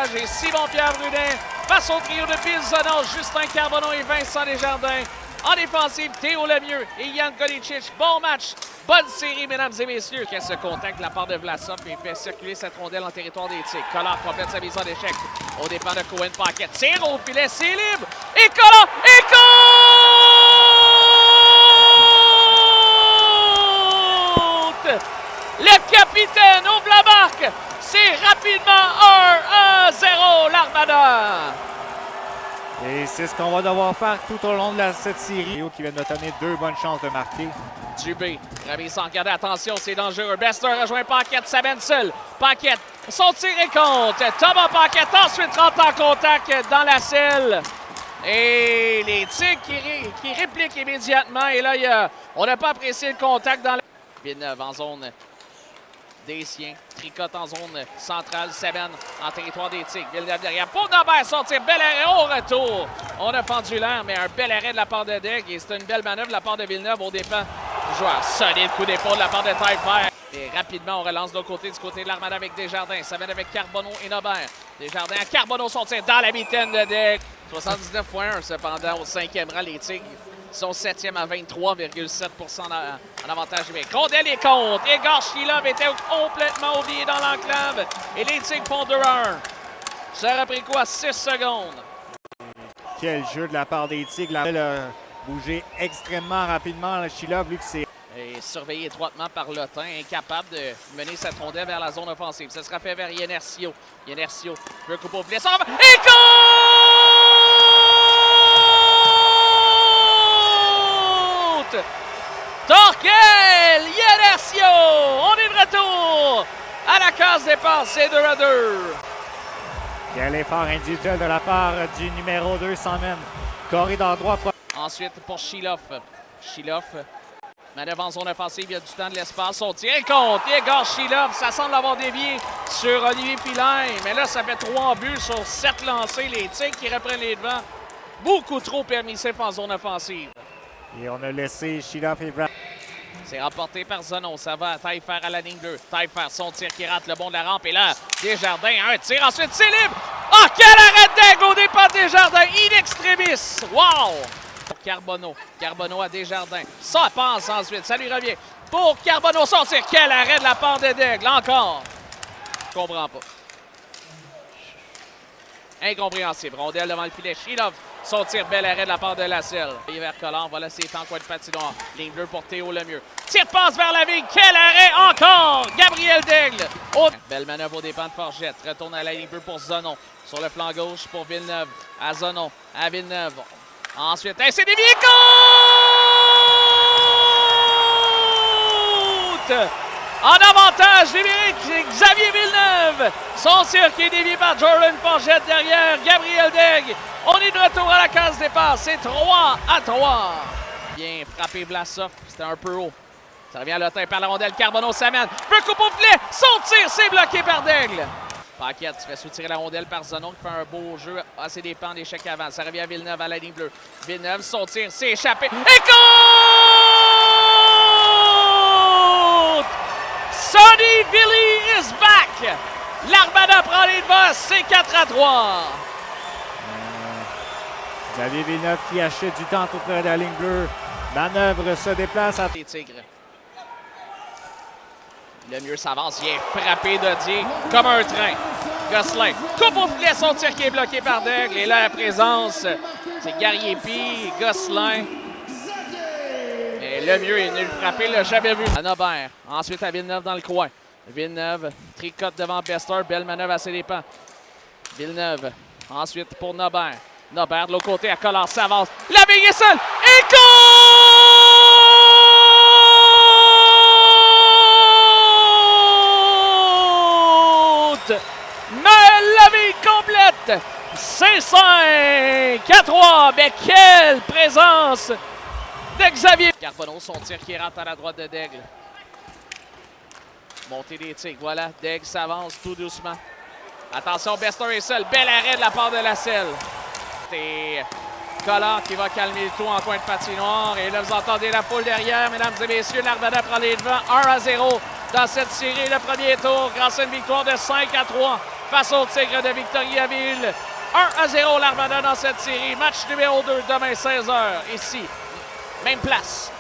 avantage et Simon-Pierre Brunet face au trio de Bill Zonon, Justin Carbonneau et Vincent Desjardins. En défensive, Théo Lemieux et Yann Golicic. Bon match, bonne série, mesdames et messieurs. Qu'est-ce contact de la part de Vlasov et fait circuler cette rondelle en territoire des Tigres. Collard complète sa mise en échec au départ de Cohen Paquette. Tire au filet, c'est libre. Et Collard, et compte! Le capitaine ouvre la marque. C'est rapidement 1-0 l'Armada. Et c'est ce qu'on va devoir faire tout au long de cette série. Qui vient de donner 2 bonnes chances de marquer. Dubé, remis sans regarder, attention, c'est dangereux. Bester rejoint Paquette, s'amène seul. Paquette, son tir et compte. Thomas Paquette ensuite rentre en contact dans la selle. Et les Tigres qui répliquent immédiatement. Et là, on n'a pas apprécié le contact dans la... Villeneuve en zone des siens. Tricote en zone centrale. Sabine en territoire des Tigres. Villeneuve derrière. Pour Nobert sortir. Bel arrêt au retour. On a fendu l'air, mais un bel arrêt de la part de Deg. Et c'est une belle manœuvre de la part de Villeneuve au dépens du joueur. Solide coup d'épaule de la part de Taillefer. Et rapidement, on relance de l'autre côté, du côté de l'Armada avec Desjardins. Sabine avec Carbonneau et Nobert. Desjardins à Carbonneau son tir dans la mitaine de Deg. 79,1 cependant au 5e rang. Les Tigres sont 7e à 23,7 en avantage numérique. Rondelle et compte. Igor Shilov était complètement oublié dans l'enclave. Et les Tigres font 2-1. Ça aurait pris quoi? 6 secondes. Quel jeu de la part des Tigres. La a bougé extrêmement rapidement. Shilov, lui, que c'est... Et surveillé étroitement par Lotin, incapable de mener cette rondelle vers la zone offensive. Ce sera fait vers Yenercio. Yenercio veut couper au filet. Et compte! Torquel! Yenercio! On est de retour à la case départ. C'est 2-2. Quel effort individuel de la part du numéro 2 sans même. Corridor droit. Ensuite pour Shilov. Shilov. Manœuvre en zone offensive, il y a du temps de l'espace. Son tir compte. Igor Shilov, ça semble avoir dévié sur Olivier Pilain. Mais là, ça fait 3 buts sur 7 lancés. Les Tigres qui reprennent les devants. Beaucoup trop permissif en zone offensive. Et on a laissé Shilov et Brad. C'est remporté par Zonon. Ça va à Taillefer à la ligne 2. Taillefer, son tir qui rate le bon de la rampe. Et là, Desjardins, un tir. Ensuite, c'est libre. Ah, quel arrêt d'aigle au départ de Desjardins. In extremis. Wow! Pour Carbonneau. Carbonneau à Desjardins. Ça passe ensuite. Ça lui revient. Pour Carbonneau, son tir. Quel arrêt de la part de Daigle. Encore. Je comprends pas. Incompréhensible. Rondelle devant le filet. Shilov. Son tir. Bel arrêt de la part de Lasselle. Vers Collard. Voilà, c'est en coin de patinoire. Ligne bleue pour Théo Lemieux. Tire passe vers la vigne. Quel arrêt encore. Gabriel Daigle. Oh. Belle manœuvre au dépens de Forgette. Retourne à la ligne bleue pour Zonon. Sur le flanc gauche pour Villeneuve. À Zonon. À Villeneuve. Ensuite, c'est dévié, compte! En avantage numérique, c'est Xavier Villeneuve. Son tir qui est dévié par Jordan Forgette derrière Gabriel Daigle. On est de retour à la case départ. C'est 3-3. Bien frappé Vlasov. C'était un peu haut. Ça revient à Lotin par la rondelle. Carbonneau s'amène. Peut couper au filet. Son tir, c'est bloqué par Daigle. Paquette fait soutirer la rondelle par Zonon qui fait un beau jeu à ses dépens d'échec avant. Ça revient à Villeneuve à la ligne bleue. Villeneuve, son tir s'est échappé. Et compte! Sonny Billy is back! L'Armada prend les devants, c'est 4-3. Xavier Villeneuve qui achète du temps tout près de la ligne bleue. Manœuvre se déplace à... Les Tigres. Lemieux s'avance, il est frappé d'Odier comme un train. Gosselin coupe au filet, son tir qui est bloqué par Daigle. Et là, la présence, c'est Gariepi, Gosselin. Et Lemieux est nul frappé, il l'a jamais vu. À Nobert, ensuite à Villeneuve dans le coin. Villeneuve tricote devant Bester, belle manœuvre à ses dépens. Villeneuve, ensuite pour Nobert. Nobert de l'autre côté à Collard, s'avance. La vigne est seule, et compte! Mais la vie complète, c'est 5-3. Mais quelle présence de Xavier. Carbonneau, son tir qui rate à la droite de Daigle. Montée des Tigres, voilà, Daigle s'avance tout doucement. Attention, Bester est seul, bel arrêt de la part de Lasselle. C'est Collard qui va calmer le tout en coin de patinoire. Et là, vous entendez la foule derrière, mesdames et messieurs, l'Armada prend les devants 1-0 dans cette série, le premier tour, grâce à une victoire de 5-3 face au Tigres de Victoriaville. 1-0 l'Armada dans cette série. Match numéro 2 demain 16h, ici. Même place.